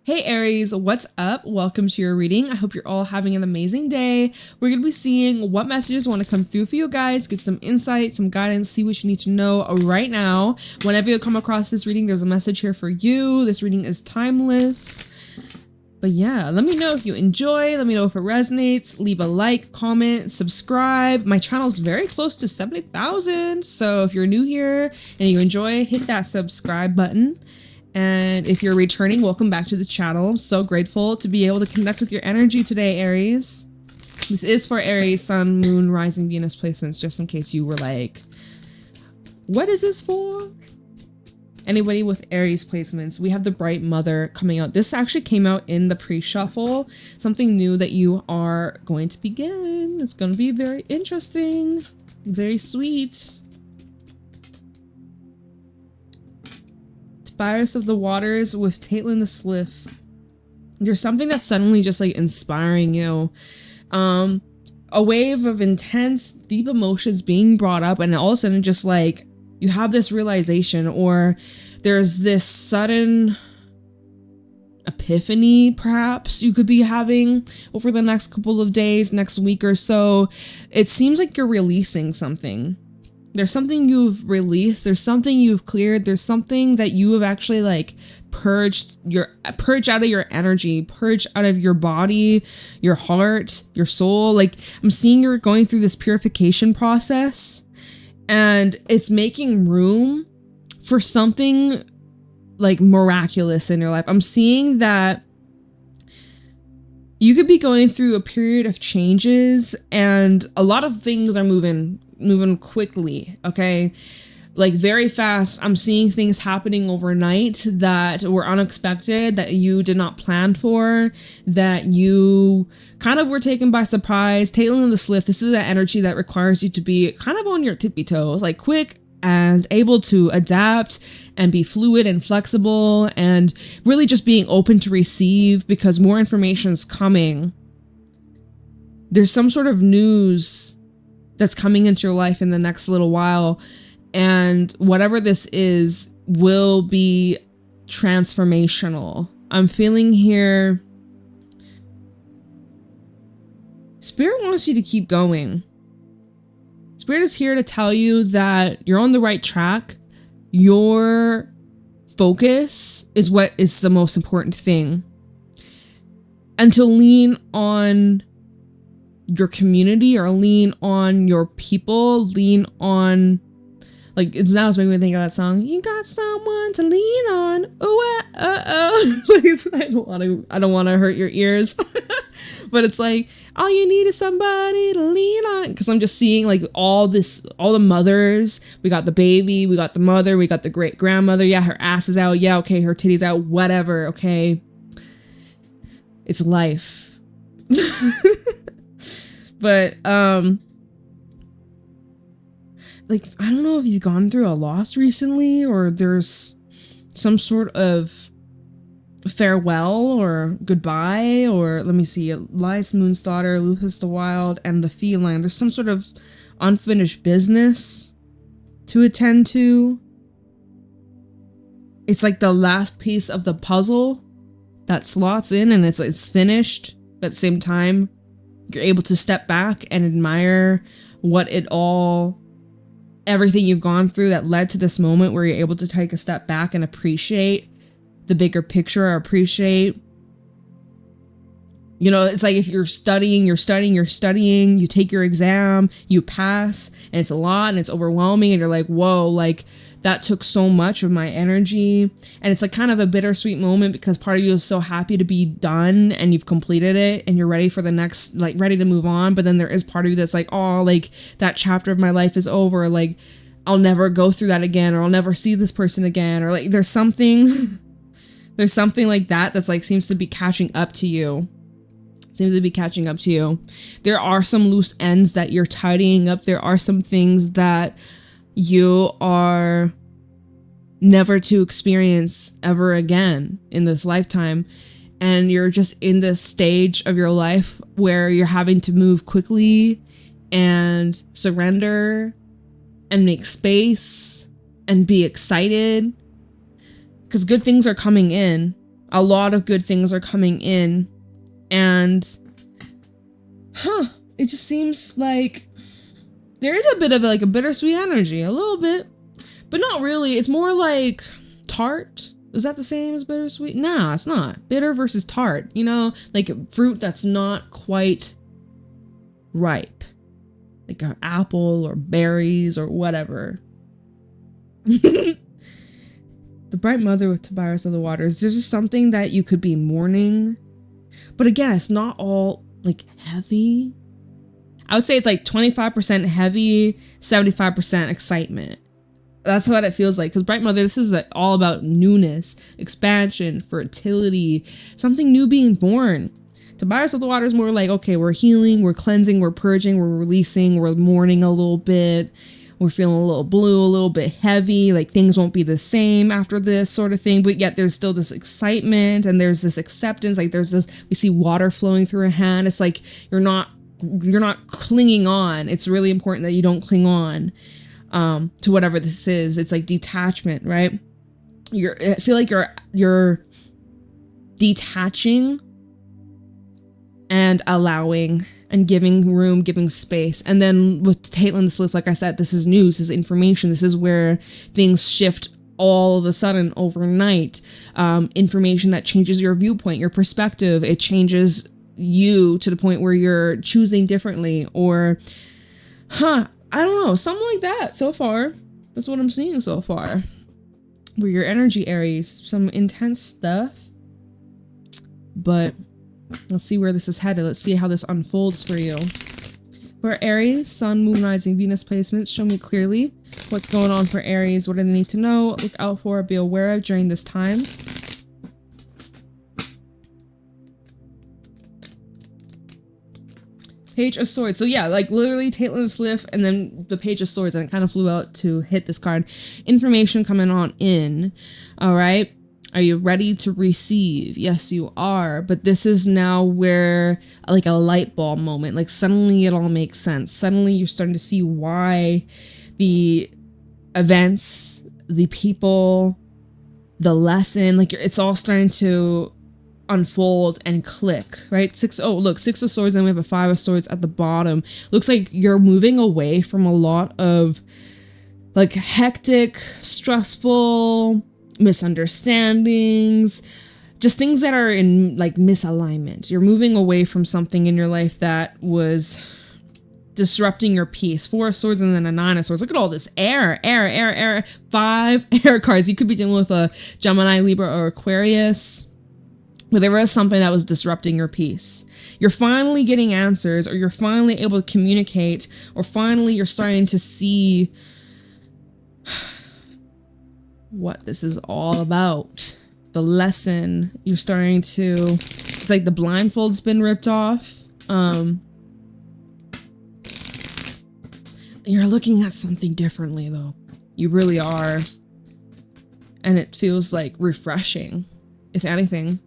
Hey Aries, what's up? Welcome to your reading. I hope you're all having an amazing day. We're going to be seeing what messages want to come through for you guys, get some insight, some guidance, see what you need to know right now. Whenever you come across this reading, there's a message here for you. This reading is timeless. But yeah, let me know if you enjoy, let me know if it resonates, leave a like, comment, subscribe. My channel's very close to 70,000, so if you're new here and you enjoy, hit that subscribe button. And if you're returning, welcome back to the channel. I'm so grateful to be able to connect with your energy today, Aries. This is for Aries, Sun, Moon, Rising, Venus placements, just in case you were like, what is this for? Anybody with Aries placements, we have the Bright Mother coming out. This actually came out in the pre-shuffle. Something new that you are going to begin. It's going to be very interesting, very sweet. Virus of the Waters with Caitlin the Sliff. There's something that's suddenly just like inspiring you. A wave of intense, deep emotions being brought up, and all of a sudden just like you have this realization, or there's this sudden epiphany perhaps you could be having over the next couple of days, next week or so. It seems like you're releasing something. There's something you've released, there's something you've cleared, there's something that you have actually like purged out of your energy, purged out of your body, your heart, your soul. Like I'm seeing you're going through this purification process, and it's making room for something like miraculous in your life. I'm seeing that you could be going through a period of changes, and a lot of things are moving quickly, okay? Like very fast. I'm seeing things happening overnight that were unexpected, that you did not plan for, that you kind of were taken by surprise. Caitlin the Sliff, this is an energy that requires you to be kind of on your tippy toes, like quick and able to adapt and be fluid and flexible, and really just being open to receive because more information is coming. There's some sort of news that's coming into your life in the next little while, and whatever this is will be transformational. I'm feeling here Spirit wants you to keep going. Spirit is here to tell you that you're on the right track. Your focus is what is the most important thing, and to lean on your community, or lean on your people, lean on, like, now it's making me think of that song, you got someone to lean on. I don't want to hurt your ears. But it's like, all you need is somebody to lean on. Because I'm just seeing like all the mothers. We got the baby, we got the mother, we got the great grandmother. Yeah, her ass is out. Yeah, okay, her titties out. Whatever, okay. It's life. But like, I don't know if you've gone through a loss recently, or there's some sort of farewell or goodbye, or let me see, Elias Moon's daughter, Lucas the Wild, and the feline. There's some sort of unfinished business to attend to. It's like the last piece of the puzzle that slots in, and it's finished, but at the same time you're able to step back and admire everything you've gone through that led to this moment where you're able to take a step back and appreciate the bigger picture, or appreciate, you know, it's like if you're studying, you take your exam, you pass, and it's a lot and it's overwhelming, and you're like, whoa, like that took so much of my energy. And it's like kind of a bittersweet moment because part of you is so happy to be done and you've completed it and you're ready for the next, like ready to move on. But then there is part of you that's like, oh, like that chapter of my life is over. Like I'll never go through that again, or I'll never see this person again. Or like there's something like that that's like seems to be catching up to you. There are some loose ends that you're tidying up. There are some things that you are never to experience ever again in this lifetime. And you're just in this stage of your life where you're having to move quickly and surrender and make space and be excited because good things are coming in. A lot of good things are coming in. And, it just seems like there is a bit of like a bittersweet energy, a little bit, but not really. It's more like tart. Is that the same as bittersweet? Nah, it's not. Bitter versus tart, you know, like fruit that's not quite ripe, like an apple or berries or whatever. The Bright Mother with Tobias of the Waters. There's just something that you could be mourning, but again, it's not all like heavy. I would say it's like 25% heavy, 75% excitement. That's what it feels like. Because Bright Mother, this is all about newness, expansion, fertility, something new being born. Tobias of the Water is more like, okay, we're healing, we're cleansing, we're purging, we're releasing, we're mourning a little bit. We're feeling a little blue, a little bit heavy, like things won't be the same after this sort of thing. But yet there's still this excitement and there's this acceptance. Like there's this, we see water flowing through her hand. It's like you're not clinging on. It's really important that you don't cling on to whatever this is. It's like detachment, right? I feel like you're detaching and allowing and giving room, giving space. And then with Caitlin the Sleuth, like I said, this is news, this is information. This is where things shift all of a sudden overnight. Information that changes your viewpoint, your perspective. It changes you to the point where you're choosing differently, or I don't know, something like that. So far, that's what I'm seeing so far. For your energy, Aries, some intense stuff, but let's see where this is headed. Let's see how this unfolds for you. For Aries, Sun, Moon, Rising, Venus placements, show me clearly what's going on for Aries. What do they need to know, look out for, be aware of during this time? Page of Swords. So yeah, like literally Caitlin the Sleuth and then the Page of Swords, and it kind of flew out to hit this card. Information coming on in. All right. Are you ready to receive? Yes, you are. But this is now where like a light bulb moment, like suddenly it all makes sense. Suddenly you're starting to see why the events, the people, the lesson, like it's all starting to unfold and click, right? Six of Swords, and we have a Five of Swords at the bottom. Looks like you're moving away from a lot of like hectic, stressful misunderstandings, just things that are in like misalignment. You're moving away from something in your life that was disrupting your peace. Four of Swords and then a Nine of Swords. Look at all this air. 5 air cards. You could be dealing with a Gemini, Libra, or Aquarius. But there was something that was disrupting your peace. You're finally getting answers, or you're finally able to communicate, or finally you're starting to see what this is all about. The lesson. You're starting to, it's like the blindfold's been ripped off. You're looking at something differently though. You really are. And it feels like refreshing, if anything.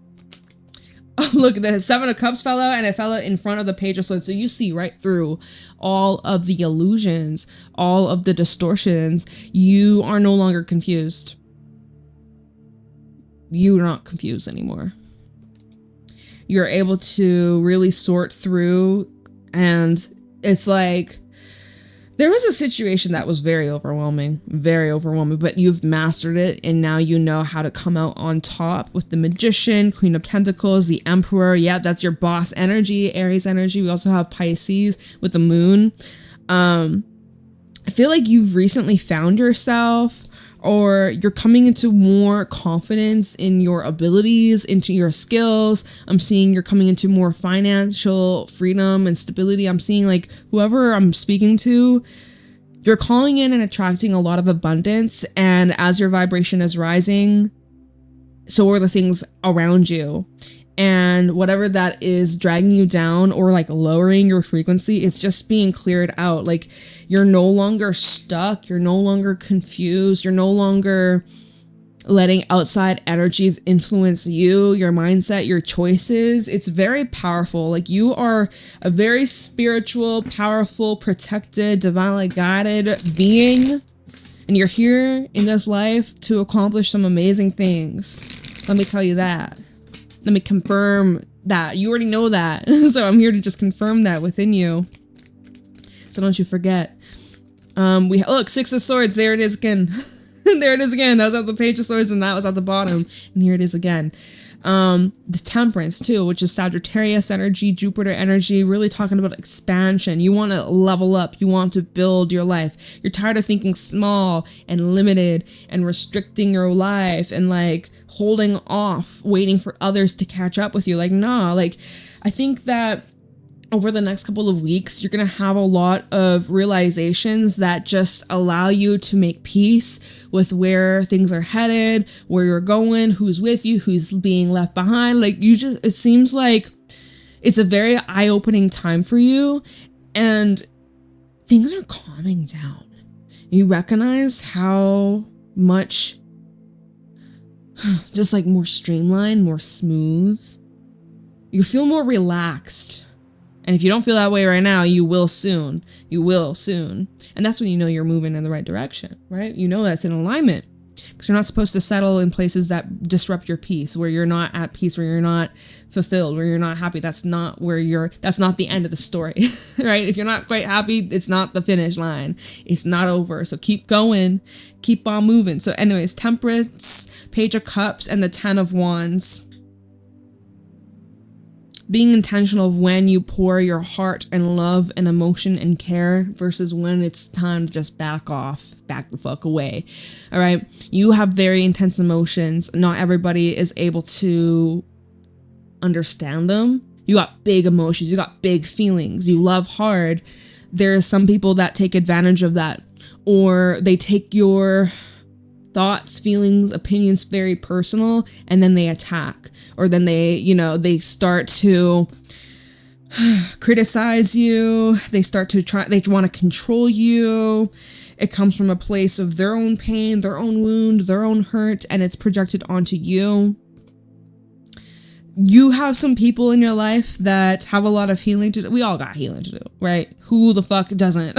Oh, look, the Seven of Cups fell out, and it fell out in front of the Page of Swords. So you see right through all of the illusions, all of the distortions. You are no longer confused. You're not confused anymore. You're able to really sort through, and it's like, there was a situation that was very overwhelming, but you've mastered it, and now you know how to come out on top with the Magician, Queen of Pentacles, the Emperor. Yeah, that's your boss energy, Aries energy. We also have Pisces with the Moon. I feel like you've recently found yourself, or you're coming into more confidence in your abilities, into your skills. I'm seeing you're coming into more financial freedom and stability. I'm seeing like whoever I'm speaking to, you're calling in and attracting a lot of abundance. And as your vibration is rising, so are the things around you. And whatever that is dragging you down or like lowering your frequency, it's just being cleared out. Like you're no longer stuck. You're no longer confused. You're no longer letting outside energies influence you, your mindset, your choices. It's very powerful. Like you are a very spiritual, powerful, protected, divinely guided being. And you're here in this life to accomplish some amazing things. Let me tell you that. Let me confirm that. You already know that. So I'm here to just confirm that within you. So don't you forget. Look, Six of Swords. There it is again. There it is again. That was at the Page of Swords and that was at the bottom. And here it is again. The Temperance too, which is Sagittarius energy, Jupiter energy, really talking about expansion. You want to level up. You want to build your life. You're tired of thinking small and limited and restricting your life and like holding off, waiting for others to catch up with you. Like, nah, like I think that over the next couple of weeks, you're going to have a lot of realizations that just allow you to make peace with where things are headed, where you're going, who's with you, who's being left behind. Like it seems like it's a very eye-opening time for you and things are calming down. You recognize how much just like more streamlined, more smooth. You feel more relaxed. And if you don't feel that way right now, you will soon. You will soon. And that's when you know you're moving in the right direction, right? You know that's in alignment. Because you're not supposed to settle in places that disrupt your peace, where you're not at peace, where you're not fulfilled, where you're not happy. That's not the end of the story, right? If you're not quite happy, it's not the finish line. It's not over. So keep going, keep on moving. So anyways, Temperance, Page of Cups, and the 10 of Wands. Being intentional of when you pour your heart and love and emotion and care versus when it's time to just back off, back the fuck away. All right. You have very intense emotions. Not everybody is able to understand them. You got big emotions. You got big feelings. You love hard. There are some people that take advantage of that, or they take your thoughts, feelings, opinions very personal, and then they attack, or then they start to criticize you. They want to control you. It comes from a place of their own pain, their own wound, their own hurt, and it's projected onto you. You have some people in your life that have a lot of healing to do. We all got healing to do, right? Who the fuck doesn't?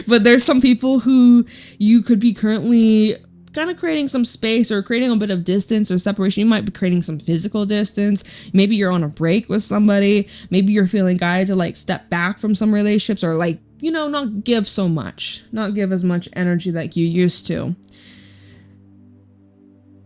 But there's some people who you could be currently kind of creating some space or creating a bit of distance or separation. You might be creating some physical distance. Maybe you're on a break with somebody. Maybe you're feeling guided to like step back from some relationships, or like, not give so much, not give as much energy like you used to.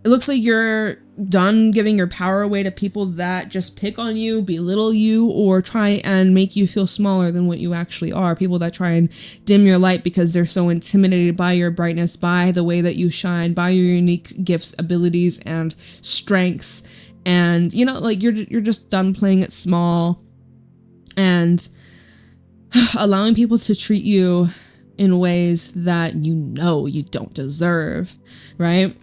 It looks like you're done giving your power away to people that just pick on you, belittle you, or try and make you feel smaller than what you actually are. People that try and dim your light because they're so intimidated by your brightness, by the way that you shine, by your unique gifts, abilities, and strengths. And, like you're just done playing it small and allowing people to treat you in ways that you don't deserve, right?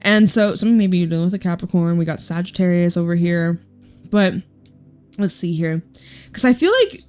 And so maybe you're dealing with a Capricorn. We got Sagittarius over here. But let's see here. Because I feel like,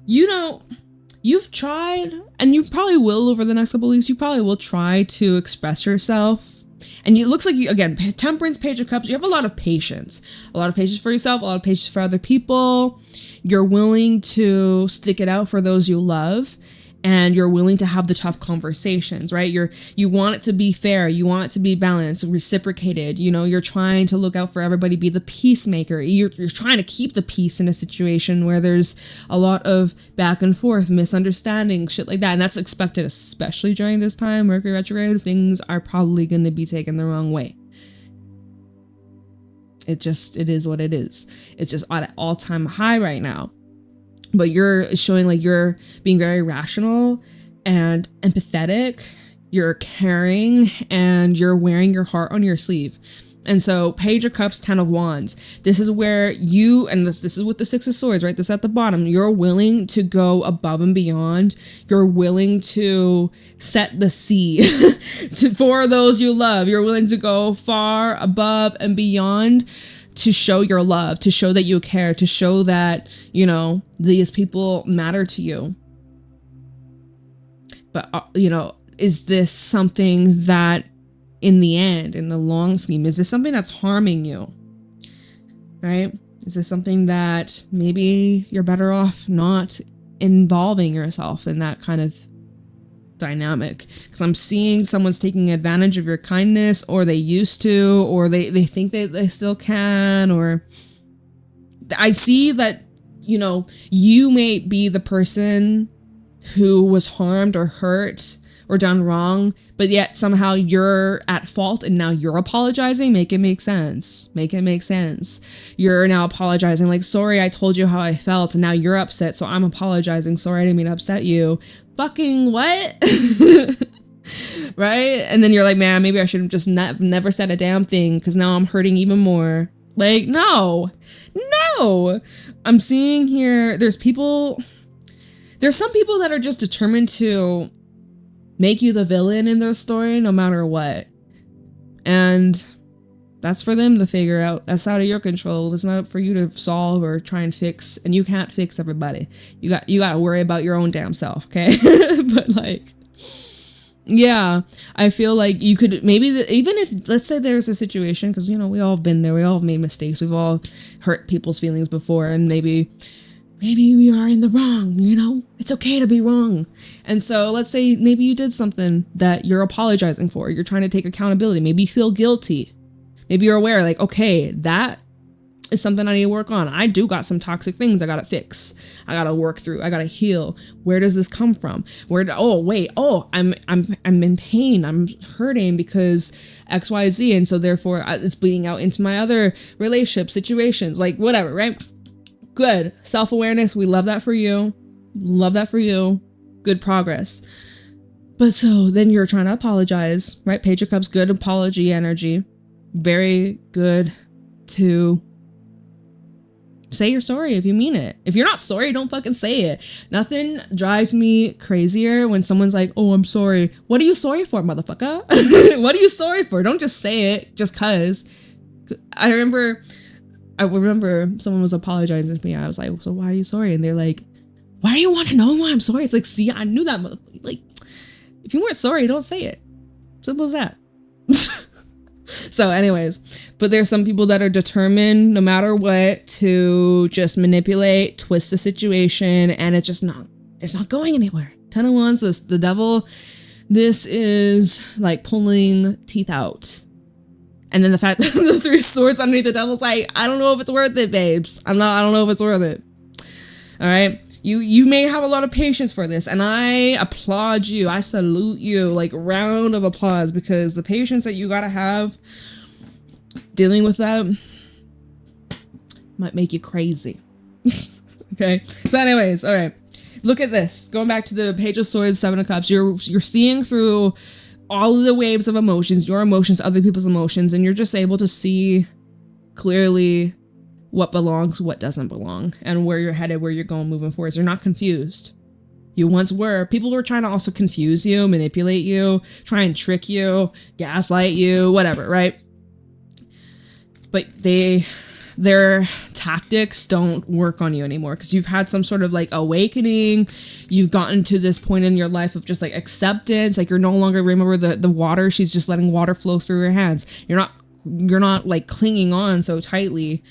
you've tried, and you probably will over the next couple of weeks, you probably will try to express yourself. And it looks like again, Temperance, Page of Cups, you have a lot of patience. A lot of patience for yourself, a lot of patience for other people. You're willing to stick it out for those you love. And you're willing to have the tough conversations, right? You want it to be fair. You want it to be balanced, reciprocated. You're trying to look out for everybody, be the peacemaker. You're trying to keep the peace in a situation where there's a lot of back and forth, misunderstanding, shit like that. And that's expected, especially during this time, Mercury retrograde. Things are probably going to be taken the wrong way. It is what it is. It's just at an all-time high right now. But you're showing like you're being very rational and empathetic, you're caring, and you're wearing your heart on your sleeve. And so Page of Cups, 10 of Wands. This is where this is with the 6 of Swords, right? This at the bottom. You're willing to go above and beyond. You're willing to set the sea for those you love. You're willing to go far above and beyond to show your love, to show that you care, to show that, these people matter to you. But, is this something that in the end, in the long scheme, is this something that's harming you? Right? Is this something that maybe you're better off not involving yourself in that kind of dynamic, because I'm seeing someone's taking advantage of your kindness, or they used to, or they think they still can, or I see that, you know, you may be the person who was harmed or hurt or done wrong, but yet somehow you're at fault and now you're apologizing. Make it make sense. Make it make sense. You're now apologizing, like, sorry, I told you how I felt, and now you're upset, so I'm apologizing. Sorry, I didn't mean to upset you. Fucking what? Right? And then you're like, man, maybe I should have just never said a damn thing, because now I'm hurting even more. Like, no. I'm seeing here, there's some people that are just determined to make you the villain in their story no matter what. And that's for them to figure out. That's out of your control. It's not up for you to solve or try and fix. And you can't fix everybody. You got to worry about your own damn self, okay? But like, yeah, I feel like you could maybe, even if, let's say there's a situation, because, you know, we all have been there. We all have made mistakes. We've all hurt people's feelings before, and maybe we are in the wrong, you know? It's okay to be wrong. And so let's say maybe you did something that you're apologizing for. You're trying to take accountability. Maybe you feel guilty. Maybe you're aware, like, okay, that is something I need to work on. I do got some toxic things I gotta fix. I gotta work through. I gotta heal. Where does this come from? I'm in pain. I'm hurting because XYZ. And so therefore it's bleeding out into my other relationship situations, like whatever, right? Good. Self-awareness. We love that for you. Love that for you. Good progress. But so then you're trying to apologize, right? Page of Cups, good apology energy. Very good to say you're sorry if you mean it. If you're not sorry, don't fucking say it. Nothing drives me crazier when someone's like, oh, I'm sorry. What are you sorry for, motherfucker? What are you sorry for? Don't just say it just cause. I remember someone was apologizing to me. I was like, so why are you sorry? And they're like, why do you want to know why I'm sorry? It's like, see, I knew that motherfucker. Like, if you weren't sorry, don't say it. Simple as that. So anyways, but there's some people that are determined no matter what to just manipulate, twist the situation, and it's not going anywhere. 10 of Wands, the devil, this is like pulling teeth out. And then the fact that the 3 of Swords underneath the devil's like, I don't know if it's worth it, babes. I don't know if it's worth it. All right. You may have a lot of patience for this, and I applaud you. I salute you, like, round of applause, because the patience that you gotta have dealing with that might make you crazy. Okay. So anyways, all right. Look at this. Going back to the Page of Swords, 7 of Cups, you're seeing through all of the waves of emotions, your emotions, other people's emotions, and you're just able to see clearly what belongs, what doesn't belong, and where you're headed, where you're going moving forward. You're not confused. You once were. People were trying to also confuse you, manipulate you, try and trick you, gaslight you, whatever, right? But their tactics don't work on you anymore, because you've had some sort of like awakening. You've gotten to this point in your life of just like acceptance. Like, you're no longer, remember the water, she's just letting water flow through her hands. You're not like clinging on so tightly.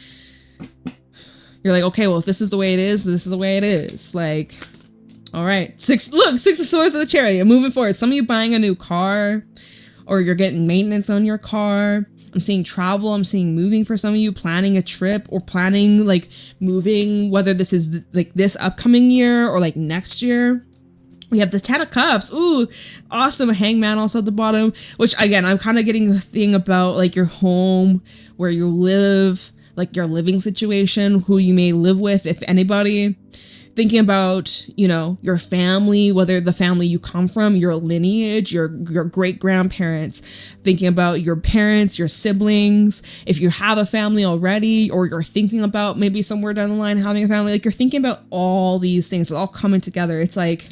You're like, okay, well, if this is the way it is, this is the way it is. Like, all right. 6 of Swords of the Chariot. Moving forward. Some of you buying a new car, or you're getting maintenance on your car. I'm seeing travel. I'm seeing moving for some of you, planning a trip, or planning like moving, whether this is like this upcoming year or like next year. We have the 10 of Cups. Ooh, awesome. A Hangman also at the bottom, which again, I'm kind of getting the thing about like your home, where you live, like your living situation, who you may live with, if anybody. Thinking about, you know, your family, whether the family you come from, your lineage, your great grandparents. Thinking about your parents, your siblings. If you have a family already, or you're thinking about maybe somewhere down the line having a family, like you're thinking about all these things all coming together. It's like,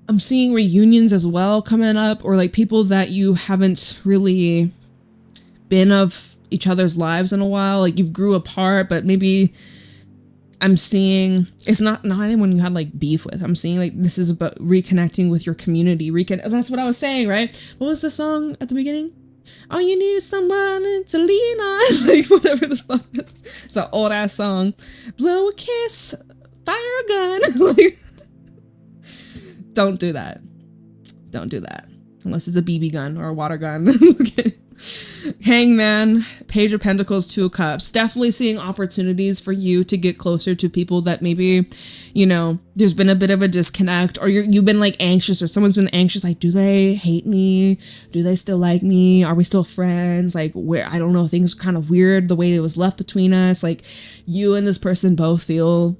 I'm seeing reunions as well coming up, or like people that you haven't really been of each other's lives in a while. Like, you've grew apart, but maybe I'm seeing it's not anyone you had like beef with. I'm seeing like this is about reconnecting with your community. That's what I was saying, right? What was the song at the beginning? All you need is someone to lean on. Like, whatever the fuck. It's an old ass song. Blow a kiss, fire a gun. Like, don't do that. Don't do that. Unless it's a BB gun or a water gun. I'm just kidding. Hangman, Page of Pentacles, Two of Cups. Definitely seeing opportunities for you to get closer to people that maybe, you know, there's been a bit of a disconnect, or you've been like anxious, or someone's been anxious. Like, do they hate me? Do they still like me? Are we still friends? Like, where, I don't know, things are kind of weird the way it was left between us. Like, you and this person both feel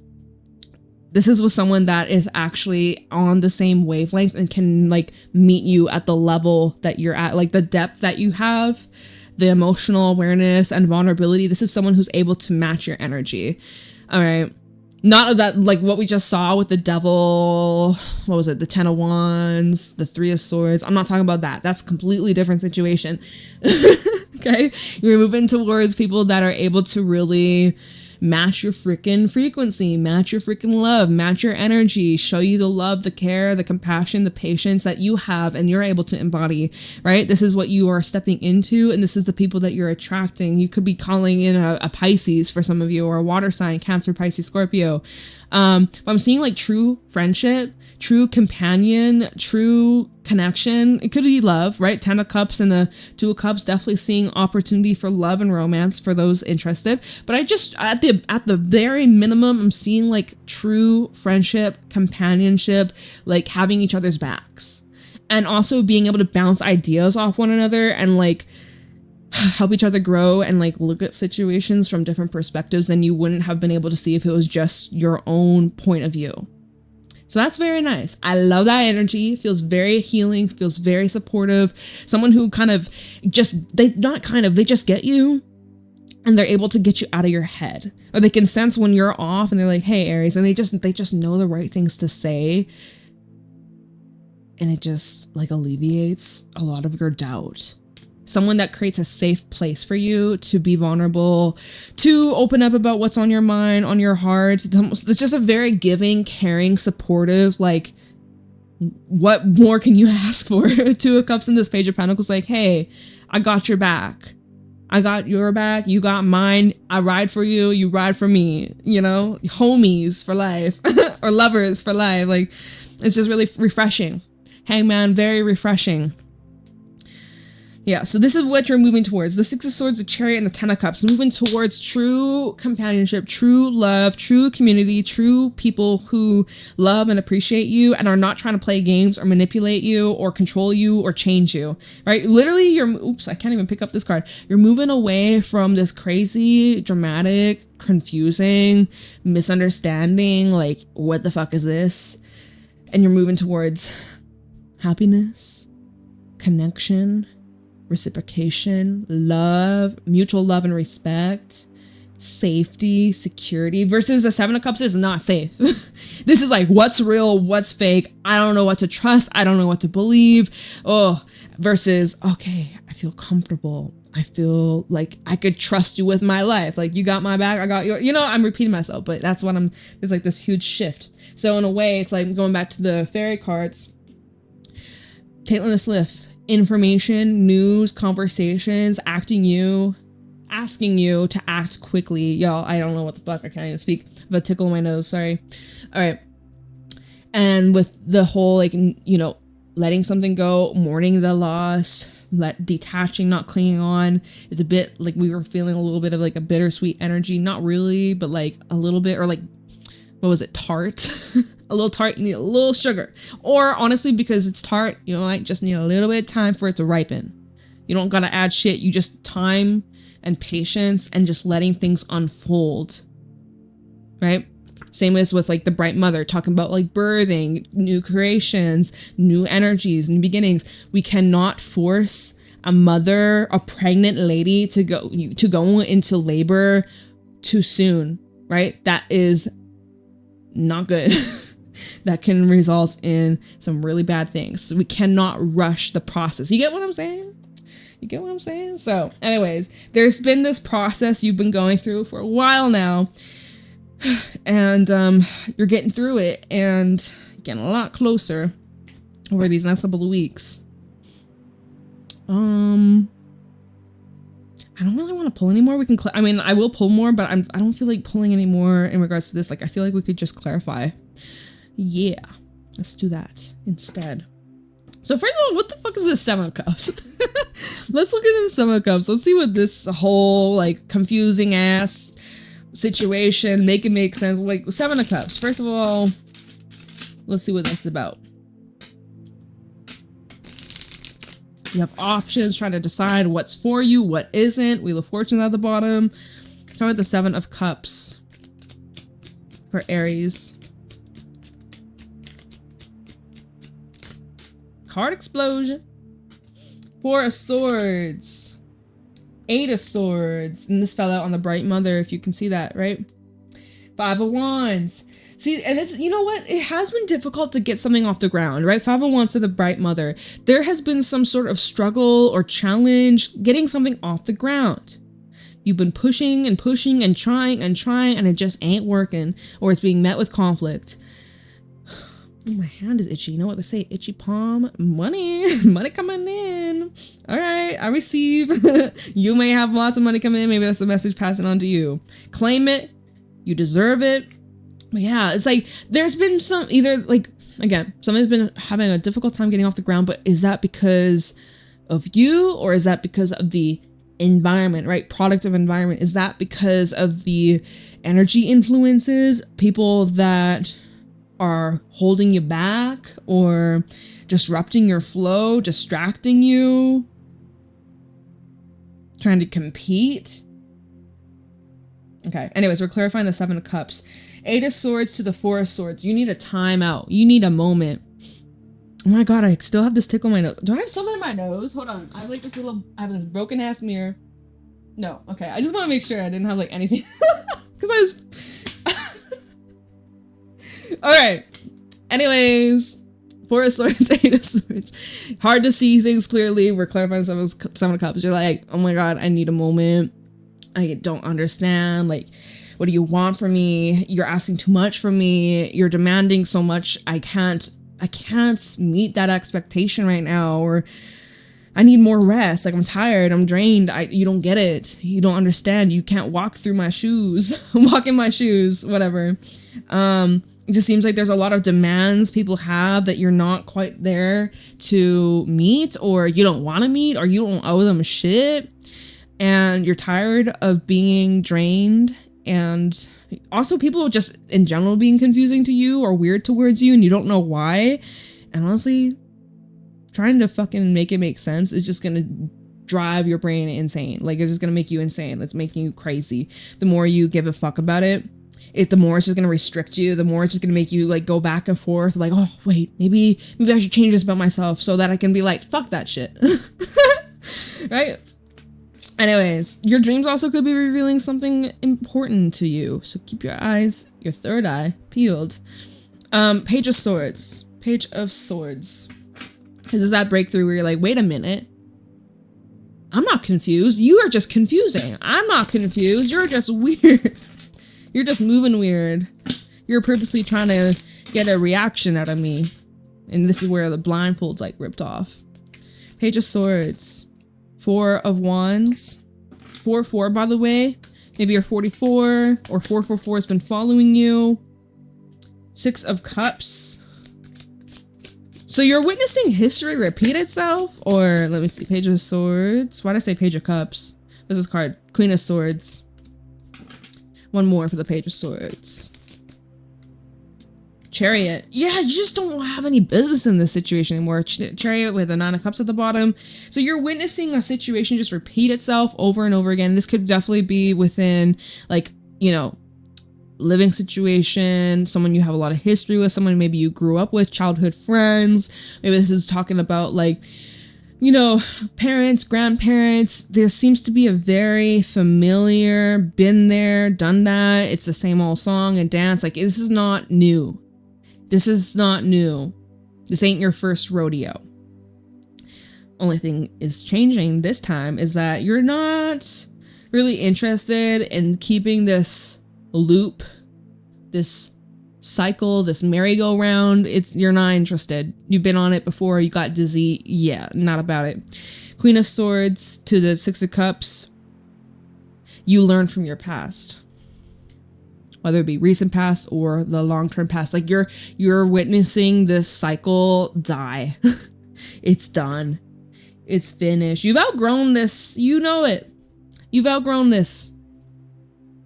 this is with someone that is actually on the same wavelength and can like meet you at the level that you're at, like the depth that you have, the emotional awareness and vulnerability. This is someone who's able to match your energy. All right. Not that like what we just saw with the devil, what was it? The 10 of Wands, the 3 of Swords. I'm not talking about that. That's a completely different situation. Okay. You're moving towards people that are able to really match your freaking frequency, match your freaking love, match your energy, show you the love, the care, the compassion, the patience that you have and you're able to embody, right? This is what you are stepping into, and this is the people that you're attracting. You could be calling in a Pisces for some of you, or a water sign, Cancer, Pisces, Scorpio. But I'm seeing like true friendship, true companion, true connection. It could be love, right? 10 of Cups and the 2 of Cups, definitely seeing opportunity for love and romance for those interested. But I just, at the very minimum, I'm seeing like true friendship, companionship, like having each other's backs, and also being able to bounce ideas off one another and like help each other grow and like look at situations from different perspectives than you wouldn't have been able to see if it was just your own point of view. So that's very nice. I love that energy. Feels very healing, feels very supportive. Someone who kind of just, they just get you, and they're able to get you out of your head. Or they can sense when you're off and they're like, hey, Aries, and they just know the right things to say. And it just like alleviates a lot of your doubt. Someone that creates a safe place for you to be vulnerable, to open up about what's on your mind, on your heart. It's just a very giving, caring, supportive, like, what more can you ask for? 2 of Cups in this Page of Pentacles, like, hey, I got your back. I got your back, you got mine. I ride for you, you ride for me, you know, homies for life or lovers for life. Like, it's just really refreshing. Hangman, very refreshing. Yeah, so this is what you're moving towards. The 6 of Swords, the Chariot, and the 10 of Cups. Moving towards true companionship, true love, true community, true people who love and appreciate you and are not trying to play games or manipulate you or control you or change you, right? Literally, oops, I can't even pick up this card. You're moving away from this crazy, dramatic, confusing, misunderstanding, like, what the fuck is this? And you're moving towards happiness, connection, reciprocation, love, mutual love and respect, safety, security, versus the 7 of Cups is not safe. This is like, what's real, what's fake? I don't know what to trust. I don't know what to believe. Oh, versus, okay, I feel comfortable. I feel like I could trust you with my life. Like, you got my back, I got your, you know, I'm repeating myself, but that's what there's like this huge shift. So in a way, it's like going back to the fairy cards, Caitlin the Sliff, information, news, conversations, asking you to act quickly. Y'all, I don't know what the fuck, I can't even speak. I have a tickle in my nose, sorry. All right. And with the whole, like, you know, letting something go, mourning the loss, detaching, not clinging on. It's a bit like we were feeling a little bit of like a bittersweet energy. Not really, but like a little bit, or like, what was it, tart? A little tart, you need a little sugar. Or honestly, because it's tart, you might just need a little bit of time for it to ripen. You don't gotta add shit, you just time and patience and just letting things unfold, right? Same as with like the Bright Mother, talking about like birthing, new creations, new energies, new beginnings. We cannot force a pregnant lady to go into labor too soon, right? That is not good. That can result in some really bad things. So we cannot rush the process. You get what I'm saying? You get what I'm saying? So anyways, there's been this process you've been going through for a while now, and you're getting through it and getting a lot closer over these next couple of weeks. I don't really want to pull anymore. We can, I mean, I will pull more, but I don't feel like pulling anymore in regards to this. Like, I feel like we could just clarify. Yeah, let's do that instead. So first of all, what the fuck is this Seven of Cups? Let's look at the Seven of Cups. Let's see what this whole like confusing ass situation make it make sense. Like Seven of Cups. First of all, let's see what this is about. You have options, trying to decide what's for you, what isn't. Wheel of Fortune at the bottom. Start with the Seven of Cups for Aries. Card explosion. Four of Swords. Eight of Swords. And this fell out on the Bright Mother, if you can see that, right? Five of Wands. See, and it's, you know what? It has been difficult to get something off the ground, right? Five of Wands to the Bright Mother. There has been some sort of struggle or challenge getting something off the ground. You've been pushing and pushing and trying, and it just ain't working, or it's being met with conflict. Oh, my hand is itchy. You know what they say? Itchy palm. Money. Money coming in. All right. I receive. You may have lots of money coming in. Maybe that's a message passing on to you. Claim it. You deserve it. But yeah, it's like there's been some either like, again, somebody's been having a difficult time getting off the ground, but is that because of you or is that because of the environment, right? Product of environment. Is that because of the energy influences, people that are holding you back or disrupting your flow, distracting you, trying to compete? Okay, anyways, we're clarifying the Seven of Cups. Eight of Swords to the Four of Swords. You need a timeout. You need a moment. Oh my God, I still have this tickle in my nose. Do I have something in my nose? Hold on. I have like this little, I have this broken ass mirror. No, okay. I just want to make sure I didn't have like anything. Because I was... All right. Anyways, Four of Swords, Eight of Swords. Hard to see things clearly. We're clarifying Seven of Cups. You're like, oh my God, I need a moment. I don't understand. Like, what do you want from me? You're asking too much from me. You're demanding so much. I can't meet that expectation right now. Or I need more rest. Like, I'm tired. I'm drained. You don't get it. You don't understand. You can't walk through my shoes. Walk in my shoes. Whatever. It just seems like there's a lot of demands people have that you're not quite there to meet, or you don't want to meet, or you don't owe them shit. And you're tired of being drained, and also people just in general being confusing to you or weird towards you and you don't know why. And honestly, trying to fucking make it make sense is just gonna drive your brain insane. Like, it's just gonna make you insane. It's making you crazy. The more you give a fuck about it, the more it's just gonna restrict you. The more it's just gonna make you like go back and forth. Like, oh wait, maybe I should change this about myself so that I can be like, fuck that shit. Right? Anyways, your dreams also could be revealing something important to you. So keep your eyes, your third eye, peeled. Page of Swords. Page of Swords. This is that breakthrough where you're like, wait a minute. I'm not confused. You are just confusing. I'm not confused. You're just weird. You're just moving weird. You're purposely trying to get a reaction out of me. And this is where the blindfold's like ripped off. Page of Swords. Four of Wands. 4-4, by the way. Maybe you're 44 or 444 has been following you. Six of Cups. So you're witnessing history repeat itself? Or let me see. Page of Swords. Why did I say Page of Cups? What's this card? Queen of Swords. One more for the Page of Swords. Chariot. Yeah, you just don't have any business in this situation anymore. Chariot with the Nine of Cups at the bottom. So you're witnessing a situation just repeat itself over and over again. This could definitely be within, like, you know, living situation, someone you have a lot of history with, someone maybe you grew up with, childhood friends. Maybe this is talking about, like, you know, parents, grandparents. There seems to be a very familiar, been there, done that. It's the same old song and dance. Like, this is not new. This is not new. This ain't your first rodeo. Only thing is changing this time is that you're not really interested in keeping this loop, this cycle, this merry-go-round. You're not interested. You've been on it before. You got dizzy. Yeah, not about it. Queen of Swords to the Six of Cups. You learn from your past. Whether it be recent past or the long-term past. Like, you're witnessing this cycle die. It's done. It's finished. You've outgrown this. You know it. You've outgrown this.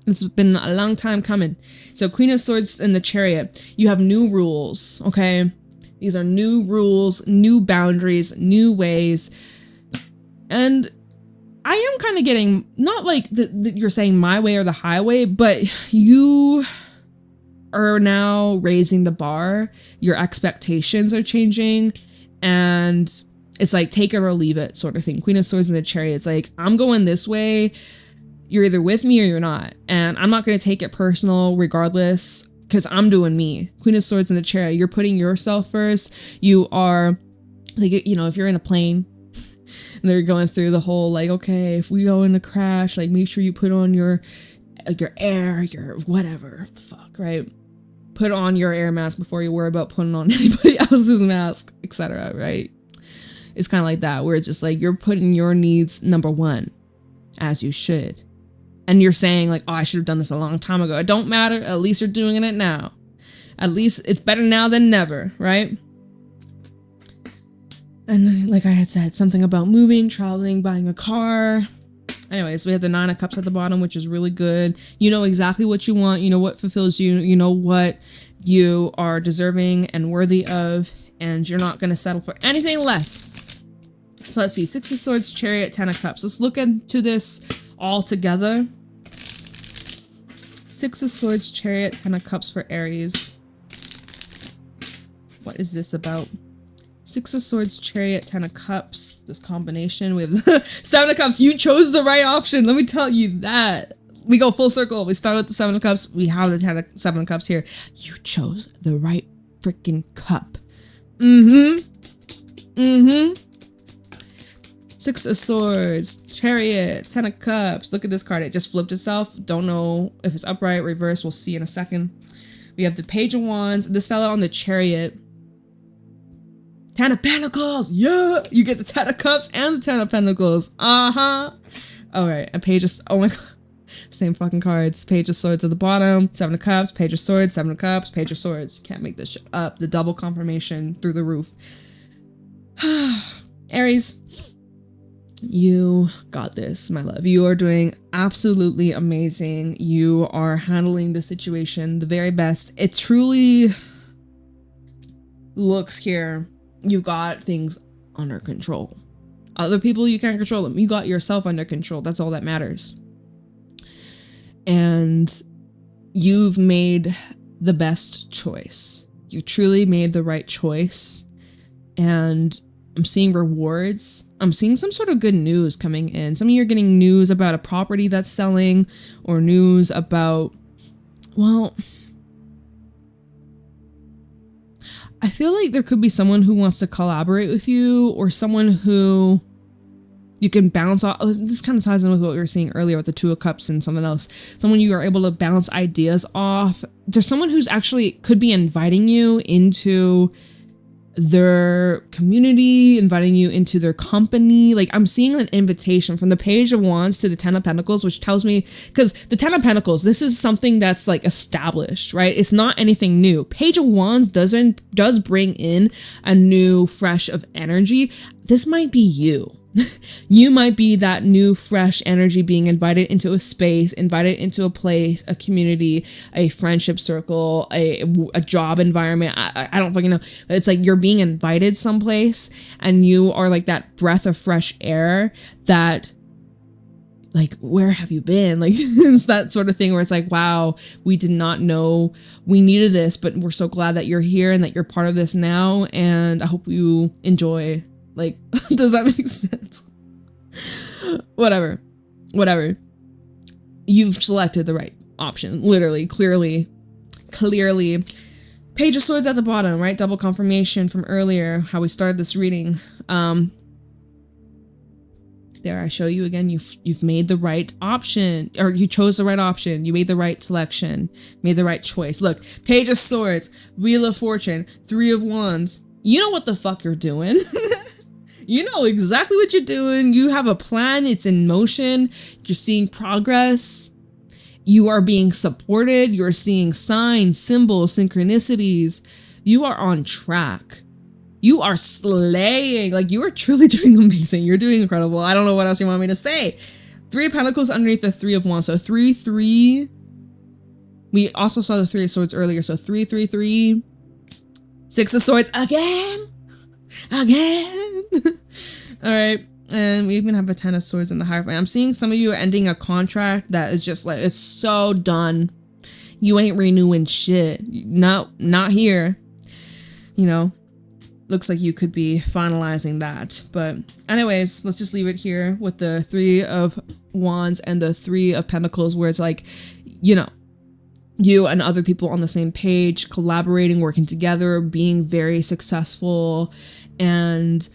It's been a long time coming. So Queen of Swords in the Chariot. You have new rules, okay? These are new rules, new boundaries, new ways. And I am kind of getting, not like you're saying my way or the highway, but you are now raising the bar. Your expectations are changing. And it's like take it or leave it sort of thing. Queen of Swords in the Chariot. It's like, I'm going this way. You're either with me or you're not. And I'm not going to take it personal regardless, because I'm doing me. Queen of Swords in the Chariot. You're putting yourself first. You are, like, you know, if you're in a plane and they're going through the whole, like, okay, if we go in a crash, like, make sure you put on your air, your whatever the fuck, right? Put on your air mask before you worry about putting on anybody else's mask, etc., right? It's kind of like that, where it's just like you're putting your needs number one, as you should. And you're saying like, oh, I should have done this a long time ago. It don't matter. At least you're doing it now. At least it's better now than never, right? And like I had said, something about moving, traveling, buying a car. Anyways, we have the 9 of Cups at the bottom, which is really good. You know exactly what you want. You know what fulfills you. You know what you are deserving and worthy of. And you're not going to settle for anything less. So let's see. 6 of Swords, Chariot, 10 of Cups. Let's look into this all together. 6 of Swords, Chariot, 10 of Cups for Aries. What is this about? 6 of Swords, Chariot, 10 of Cups. This combination. We have the 7 of Cups. You chose the right option. Let me tell you that. We go full circle. We start with the 7 of Cups. We have the 7 of Cups here. You chose the right freaking cup. Mm-hmm. Mm-hmm. 6 of Swords, Chariot, 10 of Cups. Look at this card. It just flipped itself. Don't know if it's upright, reverse. We'll see in a second. We have the Page of Wands. This fella on the Chariot. 10 of Pentacles. Yeah. You get the 10 of Cups and the 10 of Pentacles. Uh-huh. All right. And Page of... Oh my God. Same fucking cards. Page of Swords at the bottom. 7 of Cups. Page of Swords. 7 of Cups. Page of Swords. Can't make this shit up. The double confirmation through the roof. Aries, you got this, my love. You are doing absolutely amazing. You are handling the situation the very best. It truly looks here. You got things under control. Other people, you can't control them. You got yourself under control. That's all that matters. And you've made the best choice. You truly made the right choice. And I'm seeing rewards. I'm seeing some sort of good news coming in. Some of you are getting news about a property that's selling, or news about, well, I feel like there could be someone who wants to collaborate with you, or someone who you can bounce off. This kind of ties in with what we were seeing earlier with the 2 of Cups and something else. Someone you are able to bounce ideas off. There's someone who's actually could be inviting you into their community, inviting you into their company. Like, I'm seeing an invitation from the Page of Wands to the 10 of Pentacles, which tells me, because the 10 of Pentacles, this is something that's like established, right? It's not anything new. Page of Wands does bring in a new fresh of energy. This might be you. You might be that new fresh energy being invited into a space, invited into a place, a community, a friendship circle, a job environment. I don't fucking know. It's like you're being invited someplace, and you are like that breath of fresh air that, like, where have you been? Like, it's that sort of thing where it's like, wow, we did not know we needed this, but we're so glad that you're here and that you're part of this now. And I hope you enjoy. Like, does that make sense? Whatever. You've selected the right option. Literally, clearly. Page of Swords at the bottom, right? Double confirmation from earlier, how we started this reading. There, I show you again, you've made the right option, or you chose the right option. You made the right selection, made the right choice. Look, Page of Swords, Wheel of Fortune, 3 of Wands. You know what the fuck you're doing. You know exactly what you're doing. You have a plan. It's in motion. You're seeing progress. You are being supported. You're seeing signs, symbols, synchronicities. You are on track. You are slaying. Like, you are truly doing amazing. You're doing incredible. I don't know what else you want me to say. 3 of Pentacles underneath the 3 of Wands. So 3, 3. We also saw the 3 of Swords earlier. So 3, 3, 3. 6 of Swords again. Again. All right. And we even have a 10 of Swords in the Hierophant. I'm seeing some of you are ending a contract that is just like, it's so done. You ain't renewing shit. No, not here. You know, looks like you could be finalizing that. But anyways, let's just leave it here with the 3 of Wands and the 3 of Pentacles, where it's like, you know, you and other people on the same page, collaborating, working together, being very successful. And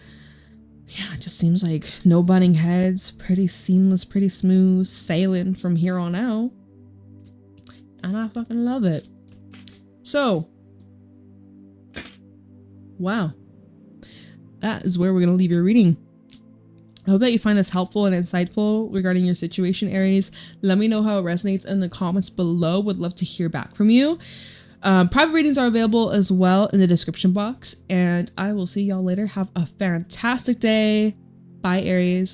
yeah, it just seems like no butting heads, pretty seamless, pretty smooth sailing from here on out. And I fucking love it. So, wow. That is where we're going to leave your reading. I hope that you find this helpful and insightful regarding your situation, Aries. Let me know how it resonates in the comments below. Would love to hear back from you. Private readings are available as well in the description box. And I will see y'all later. Have a fantastic day. Bye, Aries.